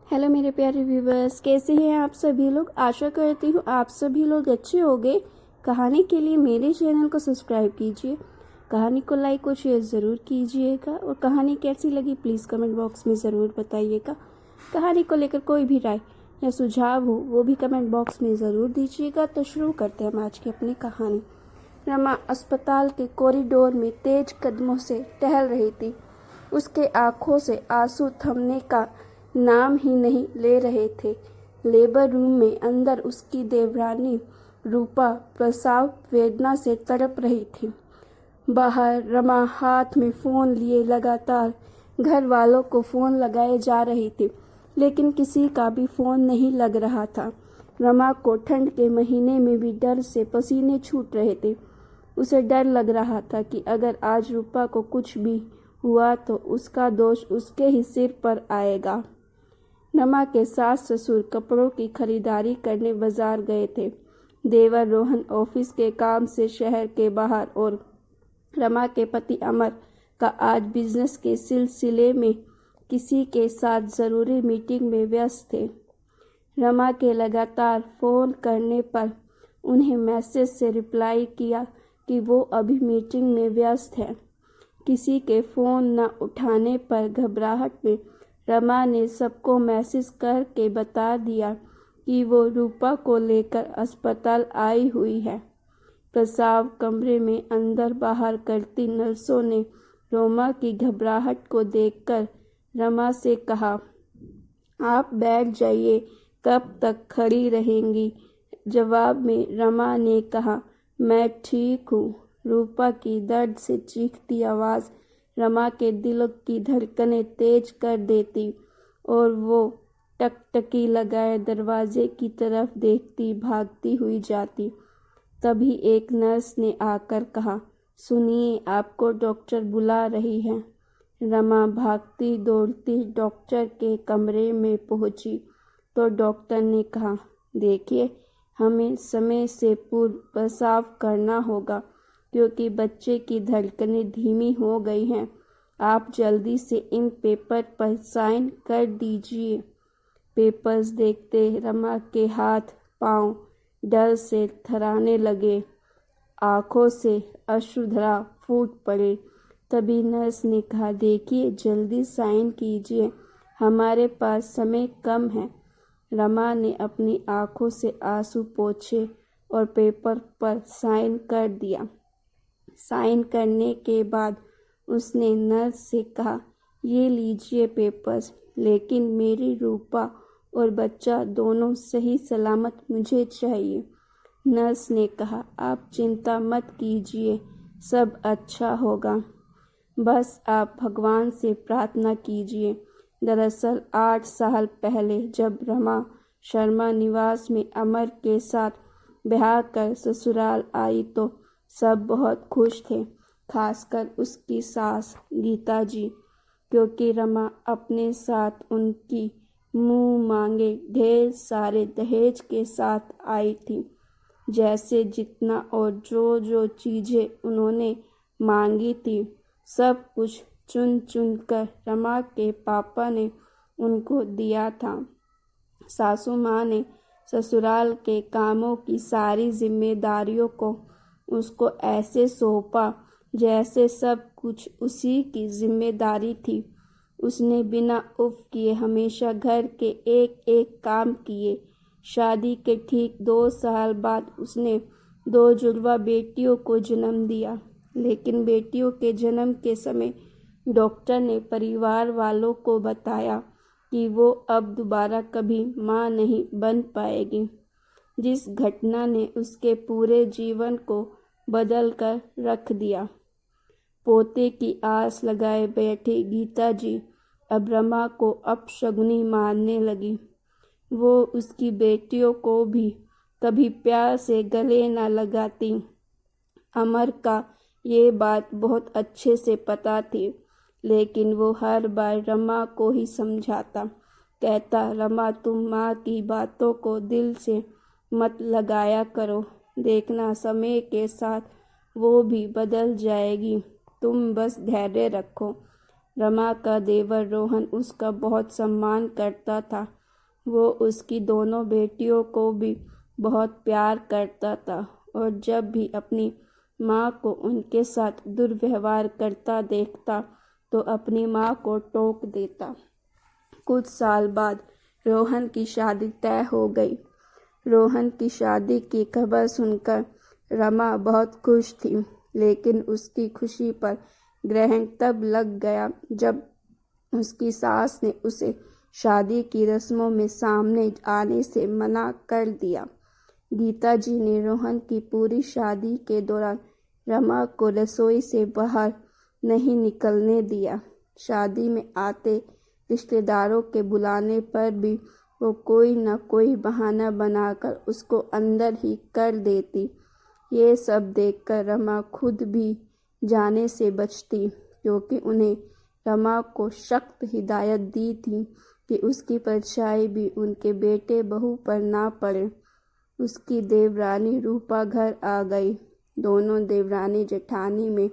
Hello मेरे प्यारे viewers, कैसे हैं आप सभी लोग। आशा करती हूँ आप सभी लोग अच्छे होंगे। कहानी के लिए मेरे चैनल को सब्सक्राइब कीजिए, कहानी को लाइक और शेयर ज़रूर कीजिएगा और कहानी कैसी लगी प्लीज़ कमेंट बॉक्स में ज़रूर बताइएगा। कहानी को लेकर कोई भी राय या सुझाव हो वो भी कमेंट बॉक्स में ज़रूर दीजिएगा। तो शुरू करते हैं हम आज की अपनी कहानी। रमा अस्पताल के कॉरिडोर में तेज कदमों से टहल रही थी। उसके आंखों से आंसू थमने का नाम ही नहीं ले रहे थे। लेबर रूम में अंदर उसकी देवरानी रूपा प्रसव वेदना से तड़प रही थी। बाहर रमा हाथ में फ़ोन लिए लगातार घर वालों को फ़ोन लगाए जा रही थी, लेकिन किसी का भी फ़ोन नहीं लग रहा था। रमा को ठंड के महीने में भी डर से पसीने छूट रहे थे। उसे डर लग रहा था कि अगर आज रूपा को कुछ भी हुआ तो उसका दोष उसके ही सिर पर आएगा। रमा के सास ससुर कपड़ों की खरीदारी करने बाजार गए थे। देवर रोहन ऑफिस के काम से शहर के बाहर और रमा के पति अमर का आज बिजनेस के सिलसिले में किसी के साथ ज़रूरी मीटिंग में व्यस्त थे। रमा के लगातार फ़ोन करने पर उन्हें मैसेज से रिप्लाई किया कि वो अभी मीटिंग में व्यस्त है। किसी के फ़ोन न उठाने पर घबराहट में रमा ने सबको मैसेज करके बता दिया कि वो रूपा को लेकर अस्पताल आई हुई है। प्रसव कमरे में अंदर बाहर करती नर्सों ने रमा की घबराहट को देखकर रमा से कहा, आप बैठ जाइए, कब तक खड़ी रहेंगी। जवाब में रमा ने कहा, मैं ठीक हूँ। रूपा की दर्द से चीखती आवाज़ रमा के दिल की धड़कनें तेज कर देती और वो टकटकी लगाए दरवाजे की तरफ देखती भागती हुई जाती। तभी एक नर्स ने आकर कहा, सुनिए, आपको डॉक्टर बुला रही है। रमा भागती दौड़ती डॉक्टर के कमरे में पहुंची तो डॉक्टर ने कहा, देखिए, हमें समय से पूर्व प्रसव करना होगा क्योंकि बच्चे की धड़कनें धीमी हो गई हैं। आप जल्दी से इन पेपर पर साइन कर दीजिए। पेपर्स देखते रमा के हाथ पांव डर से थराने लगे, आंखों से अश्रुधारा फूट पड़े। तभी नर्स ने कहा, देखिए, जल्दी साइन कीजिए, हमारे पास समय कम है। रमा ने अपनी आंखों से आंसू पोंछे और पेपर पर साइन कर दिया। साइन करने के बाद उसने नर्स से कहा, ये लीजिए पेपर्स, लेकिन मेरी रूपा और बच्चा दोनों सही सलामत मुझे चाहिए। नर्स ने कहा, आप चिंता मत कीजिए, सब अच्छा होगा, बस आप भगवान से प्रार्थना कीजिए। दरअसल 8 साल पहले जब रमा शर्मा निवास में अमर के साथ ब्याह कर ससुराल आई तो सब बहुत खुश थे, खासकर उसकी सास गीता जी, क्योंकि रमा अपने साथ उनकी मुंह मांगे ढेर सारे दहेज के साथ आई थी। जैसे जितना और जो जो चीज़ें उन्होंने मांगी थी सब कुछ चुन चुन कर रमा के पापा ने उनको दिया था। सासू माँ ने ससुराल के कामों की सारी जिम्मेदारियों को उसको ऐसे सौंपा जैसे सब कुछ उसी की जिम्मेदारी थी। उसने बिना उफ किए हमेशा घर के एक एक काम किए। शादी के ठीक 2 साल बाद उसने 2 जुड़वा बेटियों को जन्म दिया, लेकिन बेटियों के जन्म के समय डॉक्टर ने परिवार वालों को बताया कि वो अब दोबारा कभी माँ नहीं बन पाएगी। जिस घटना ने उसके पूरे जीवन को बदल कर रख दिया। पोते की आस लगाए बैठी गीता जी अब रमा को अपशगुनी मानने लगी। वो उसकी बेटियों को भी कभी प्यार से गले न लगाती। अमर का ये बात बहुत अच्छे से पता थी, लेकिन वो हर बार रमा को ही समझाता, कहता, रमा, तुम माँ की बातों को दिल से मत लगाया करो, देखना समय के साथ वो भी बदल जाएगी, तुम बस धैर्य रखो। रमा का देवर रोहन उसका बहुत सम्मान करता था। वो उसकी दोनों बेटियों को भी बहुत प्यार करता था और जब भी अपनी माँ को उनके साथ दुर्व्यवहार करता देखता तो अपनी माँ को टोक देता। कुछ साल बाद रोहन की शादी तय हो गई। रोहन की शादी की खबर सुनकर रमा बहुत खुश थी, लेकिन उसकी खुशी पर ग्रहण तब लग गया जब उसकी सास ने उसे शादी की रस्मों में सामने आने से मना कर दिया। गीता जी ने रोहन की पूरी शादी के दौरान रमा को रसोई से बाहर नहीं निकलने दिया। शादी में आते रिश्तेदारों के बुलाने पर भी वो कोई न कोई बहाना बनाकर उसको अंदर ही कर देती। ये सब देखकर रमा खुद भी जाने से बचती, क्योंकि उन्हें रमा को सख्त हिदायत दी थी कि उसकी परछाई भी उनके बेटे बहू पर ना पड़े। उसकी देवरानी रूपा घर आ गई। दोनों देवरानी जेठानी में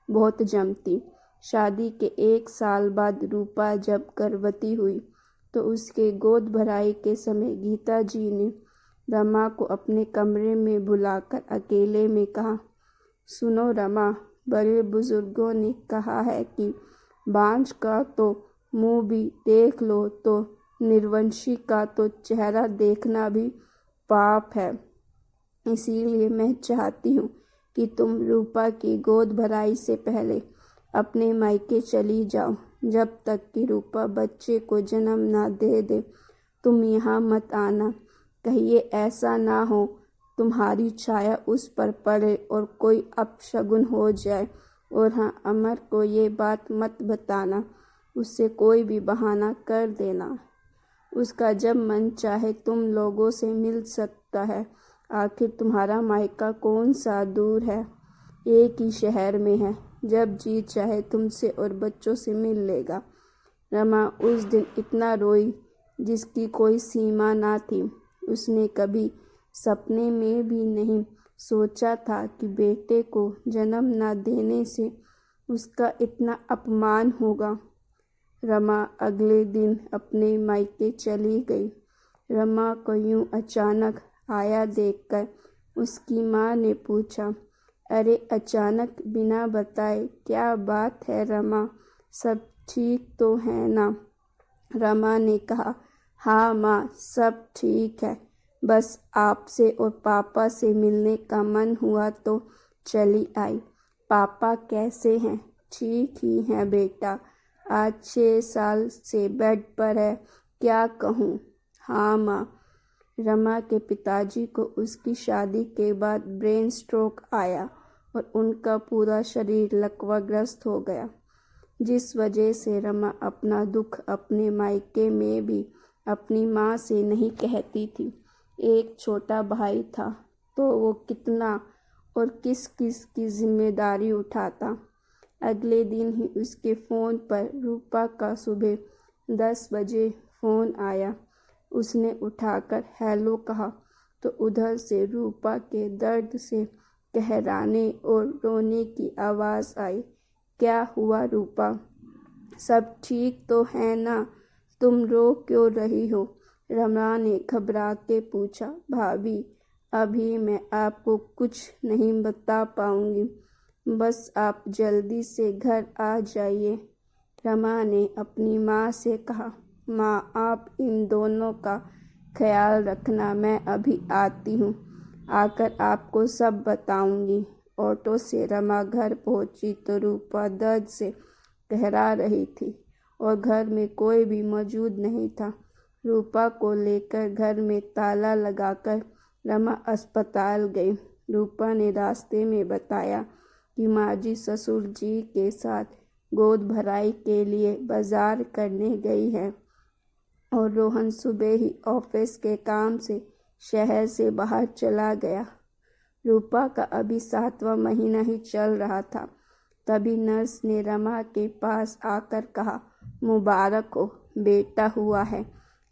बहुत जमती। शादी के 1 साल बाद रूपा जब गर्भवती हुई तो उसके गोद भराई के समय गीता जी ने रमा को अपने कमरे में बुलाकर अकेले में कहा, सुनो रमा, बड़े बुजुर्गों ने कहा है कि बांझ का तो मुंह भी देख लो तो निर्वंशी का तो चेहरा देखना भी पाप है। इसीलिए मैं चाहती हूँ कि तुम रूपा की गोद भराई से पहले अपने मायके चली जाओ। जब तक कि रूपा बच्चे को जन्म ना दे दे तुम यहाँ मत आना। कहिए ऐसा ना हो तुम्हारी छाया उस पर पड़े और कोई अपशगुन हो जाए। और हाँ, अमर को ये बात मत बताना, उससे कोई भी बहाना कर देना। उसका जब मन चाहे तुम लोगों से मिल सकता है। आखिर तुम्हारा मायका कौन सा दूर है, एक ही शहर में है। जब जी चाहे तुमसे और बच्चों से मिल लेगा। रमा उस दिन इतना रोई जिसकी कोई सीमा ना थी। उसने कभी सपने में भी नहीं सोचा था कि बेटे को जन्म न देने से उसका इतना अपमान होगा। रमा अगले दिन अपने मायके चली गई। रमा को यूं अचानक आया देखकर उसकी माँ ने पूछा, अरे अचानक बिना बताए क्या बात है रमा, सब ठीक तो है ना? रमा ने कहा, हाँ माँ, सब ठीक है, बस आपसे और पापा से मिलने का मन हुआ तो चली आई। पापा कैसे हैं? ठीक ही हैं बेटा, आज 6 साल से बेड पर है, क्या कहूँ। हाँ माँ। रमा के पिताजी को उसकी शादी के बाद ब्रेन स्ट्रोक आया और उनका पूरा शरीर लकवाग्रस्त हो गया, जिस वजह से रमा अपना दुख अपने मायके में भी अपनी माँ से नहीं कहती थी। एक छोटा भाई था तो वो कितना और किस किस की जिम्मेदारी उठाता। अगले दिन ही उसके फ़ोन पर रूपा का सुबह 10 बजे फ़ोन आया। उसने उठाकर हेलो कहा तो उधर से रूपा के दर्द से कहराने और रोने की आवाज़ आई। क्या हुआ रूपा, सब ठीक तो है ना? तुम रो क्यों रही हो? रमा ने घबरा के पूछा। भाभी, अभी मैं आपको कुछ नहीं बता पाऊंगी, बस आप जल्दी से घर आ जाइए। रमा ने अपनी माँ से कहा, माँ आप इन दोनों का ख्याल रखना, मैं अभी आती हूँ, आकर आपको सब बताऊंगी। ऑटो से रमा घर पहुंची तो रूपा दर्द से कहरा रही थी और घर में कोई भी मौजूद नहीं था। रूपा को लेकर घर में ताला लगाकर रमा अस्पताल गई। रूपा ने रास्ते में बताया कि माजी ससुर जी के साथ गोद भराई के लिए बाजार करने गई है और रोहन सुबह ही ऑफिस के काम से शहर से बाहर चला गया। रूपा का अभी 7वां महीना ही चल रहा था। तभी नर्स ने रमा के पास आकर कहा, मुबारक हो, बेटा हुआ है,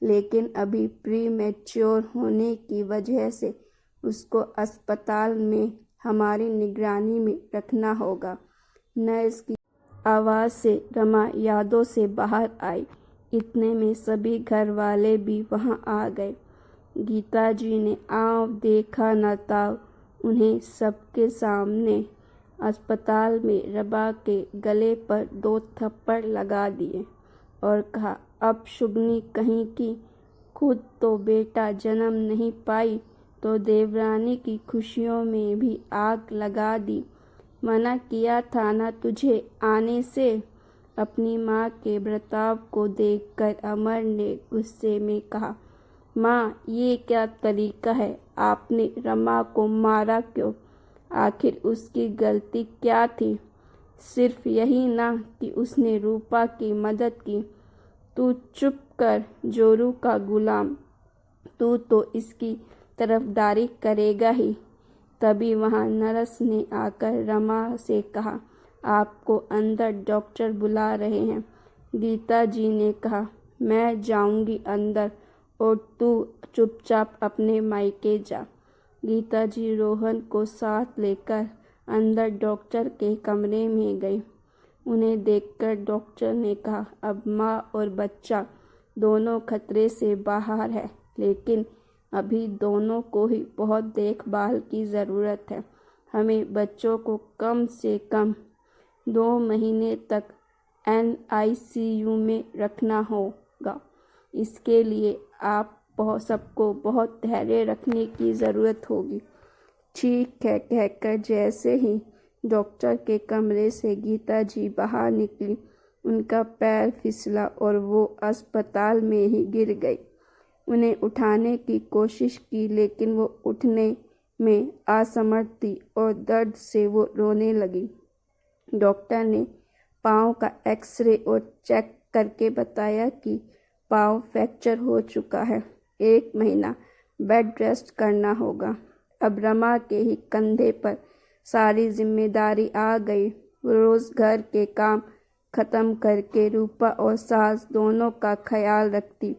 लेकिन अभी प्री मैच्योर होने की वजह से उसको अस्पताल में हमारी निगरानी में रखना होगा। नर्स की आवाज़ से रमा यादों से बाहर आई। इतने में सभी घर वाले भी वहाँ आ गए। गीता जी ने आँव देखा न ताव उन्हें सबके सामने अस्पताल में रमा के गले पर 2 थप्पड़ लगा दिए और कहा, अब शुगनी कहीं की, खुद तो बेटा जन्म नहीं पाई तो देवरानी की खुशियों में भी आग लगा दी। मना किया था ना तुझे आने से। अपनी माँ के बर्ताव को देखकर अमर ने गुस्से में कहा, माँ ये क्या तरीका है, आपने रमा को मारा क्यों? आखिर उसकी गलती क्या थी? सिर्फ यही ना कि उसने रूपा की मदद की। तू चुप कर जोरू का गुलाम, तू तो इसकी तरफदारी करेगा ही। तभी वहाँ नर्स ने आकर रमा से कहा, आपको अंदर डॉक्टर बुला रहे हैं। गीता जी ने कहा, मैं जाऊंगी अंदर और तू चुपचाप अपने मायके जा। गीता जी रोहन को साथ लेकर अंदर डॉक्टर के कमरे में गई। उन्हें देखकर डॉक्टर ने कहा, अब माँ और बच्चा दोनों खतरे से बाहर है, लेकिन अभी दोनों को ही बहुत देखभाल की ज़रूरत है। हमें बच्चों को कम से कम 2 महीने तक NICU में रखना होगा। इसके लिए आप सबको बहुत धैर्य रखने की ज़रूरत होगी। ठीक है कहकर जैसे ही डॉक्टर के कमरे से गीता जी बाहर निकली, उनका पैर फिसला और वो अस्पताल में ही गिर गई। उन्हें उठाने की कोशिश की, लेकिन वो उठने में असमर्थ थी और दर्द से वो रोने लगी। डॉक्टर ने पाँव का एक्सरे और चेक करके बताया कि पाँव फ्रैक्चर हो चुका है, 1 महीना बेड रेस्ट करना होगा। अब रमा के ही कंधे पर सारी जिम्मेदारी आ गई। वो रोज़ घर के काम ख़त्म करके रूपा और सास दोनों का ख्याल रखती।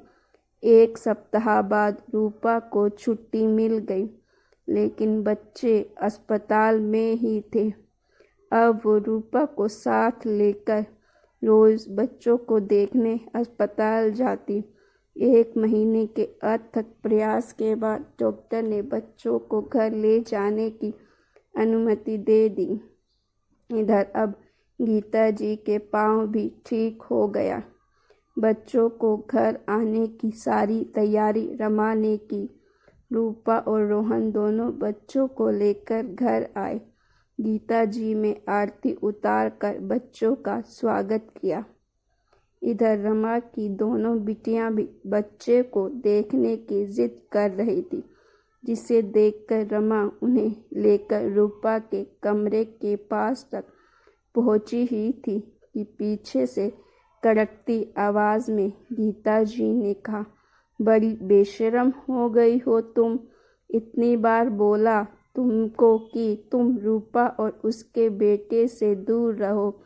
1 सप्ताह बाद रूपा को छुट्टी मिल गई, लेकिन बच्चे अस्पताल में ही थे। अब वो रूपा को साथ लेकर रोज़ बच्चों को देखने अस्पताल जाती। 1 महीने के अथक प्रयास के बाद डॉक्टर ने बच्चों को घर ले जाने की अनुमति दे दी। इधर अब गीता जी के पाँव भी ठीक हो गया। बच्चों को घर आने की सारी तैयारी रमा ने की। रूपा और रोहन दोनों बच्चों को लेकर घर आए। गीता जी में आरती उतार कर बच्चों का स्वागत किया। इधर रमा की दोनों बिटियां भी बच्चे को देखने की जिद कर रही थी, जिसे देखकर रमा उन्हें लेकर रूपा के कमरे के पास तक पहुंची ही थी कि पीछे से कड़कती आवाज़ में गीता जी ने कहा, बड़ी बेशर्म हो गई हो तुम। इतनी बार बोला तुमको कि तुम रूपा और उसके बेटे से दूर रहो,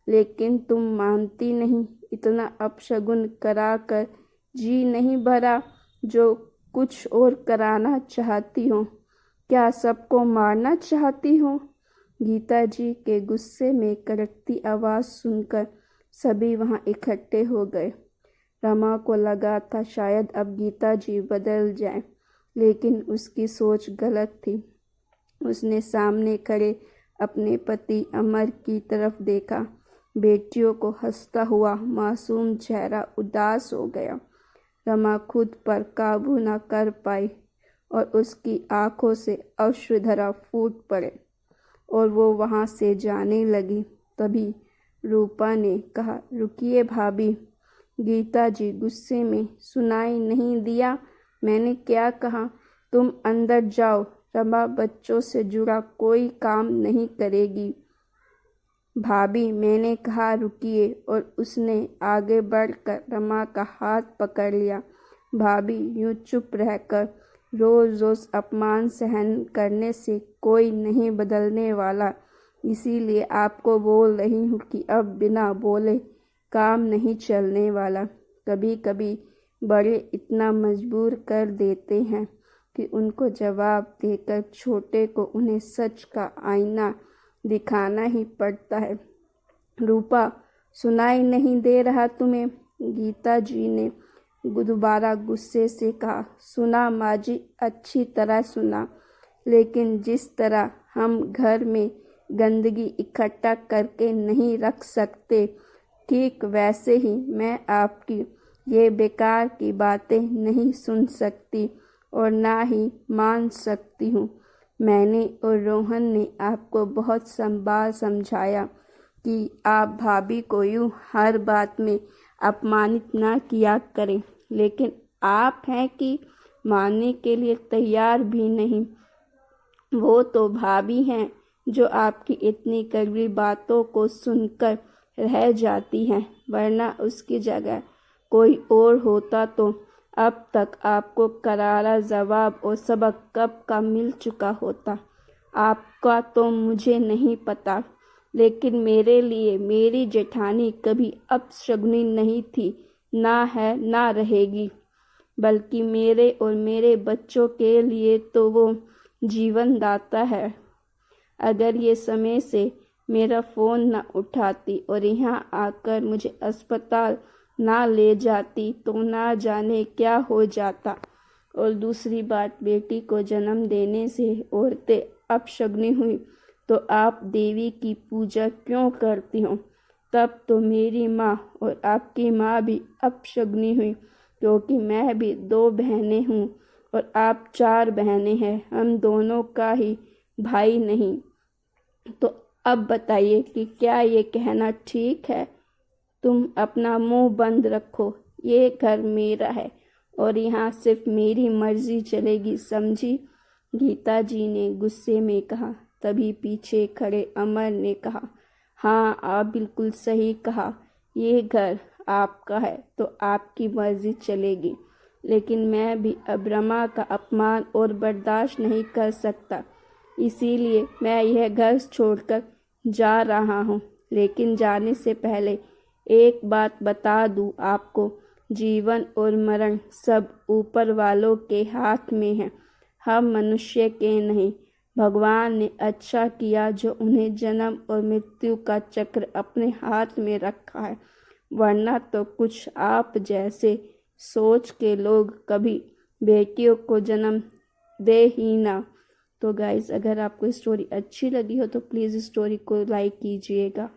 लेकिन तुम मानती नहीं। इतना अपशगुन कराकर जी नहीं भरा जो कुछ और कराना चाहती हो। क्या सबको मारना चाहती हो? गीता जी के गुस्से में कड़कती आवाज़ सुनकर सभी वहाँ इकट्ठे हो गए। रमा को लगा था शायद अब गीता जी बदल जाए, लेकिन उसकी सोच गलत थी। उसने सामने खड़े अपने पति अमर की तरफ देखा। बेटियों को हंसता हुआ मासूम चेहरा उदास हो गया। रमा खुद पर काबू न कर पाई और उसकी आंखों से अश्रुधारा फूट पड़े और वो वहाँ से जाने लगी। तभी रूपा ने कहा, रुकिए भाभी। गीता जी गुस्से में, सुनाई नहीं दिया मैंने क्या कहा? तुम अंदर जाओ, रमा बच्चों से जुड़ा कोई काम नहीं करेगी। भाभी मैंने कहा रुकिए, और उसने आगे बढ़कर रमा का हाथ पकड़ लिया। भाभी यूँ चुप रहकर रोज़ रोज़ अपमान सहन करने से कोई नहीं बदलने वाला, इसीलिए आपको बोल रही हूँ कि अब बिना बोले काम नहीं चलने वाला। कभी कभी बड़े इतना मजबूर कर देते हैं कि उनको जवाब देकर छोटे को उन्हें सच का आईना दिखाना ही पड़ता है। रूपा, सुनाई नहीं दे रहा तुम्हें? गीता जी ने दोबारा गुस्से से कहा। सुना माँ जी, अच्छी तरह सुना, लेकिन जिस तरह हम घर में गंदगी इकट्ठा करके नहीं रख सकते, ठीक वैसे ही मैं आपकी ये बेकार की बातें नहीं सुन सकती और ना ही मान सकती हूँ। मैंने और रोहन ने आपको बहुत संभाल समझाया कि आप भाभी को यूँ हर बात में अपमानित ना किया करें, लेकिन आप हैं कि मानने के लिए तैयार भी नहीं। वो तो भाभी हैं जो आपकी इतनी कड़वी बातों को सुनकर रह जाती हैं, वरना उसकी जगह कोई और होता तो अब तक आपको करारा जवाब और सबक कब का मिल चुका होता। आपका तो मुझे नहीं पता, लेकिन मेरे लिए मेरी जेठानी कभी अपशगुनी नहीं थी, ना है ना रहेगी, बल्कि मेरे और मेरे बच्चों के लिए तो वो जीवन दाता है। अगर ये समय से मेरा फ़ोन न उठाती और यहाँ आकर मुझे अस्पताल ना ले जाती तो ना जाने क्या हो जाता। और दूसरी बात, बेटी को जन्म देने से औरतें अपशगुनी हुई तो आप देवी की पूजा क्यों करती हो? तब तो मेरी माँ और आपकी माँ भी अपशगुनी हुई, क्योंकि मैं भी 2 बहनें हूँ और आप 4 बहनें हैं। हम दोनों का ही भाई नहीं। तो अब बताइए कि क्या ये कहना ठीक है? तुम अपना मुंह बंद रखो। ये घर मेरा है और यहाँ सिर्फ मेरी मर्जी चलेगी, समझी? गीता जी ने गुस्से में कहा। तभी पीछे खड़े अमर ने कहा, हाँ आप बिल्कुल सही कहा, ये घर आपका है तो आपकी मर्जी चलेगी, लेकिन मैं भी अब रमा का अपमान और बर्दाश्त नहीं कर सकता, इसीलिए मैं यह घर छोड़कर जा रहा हूँ। लेकिन जाने से पहले एक बात बता दूँ आपको, जीवन और मरण सब ऊपर वालों के हाथ में है, हम मनुष्य के नहीं। भगवान ने अच्छा किया जो उन्हें जन्म और मृत्यु का चक्र अपने हाथ में रखा है, वरना तो कुछ आप जैसे सोच के लोग कभी बेटियों को जन्म दे ही ना। तो गाइस, अगर आपको स्टोरी अच्छी लगी हो तो प्लीज़ स्टोरी को लाइक कीजिएगा।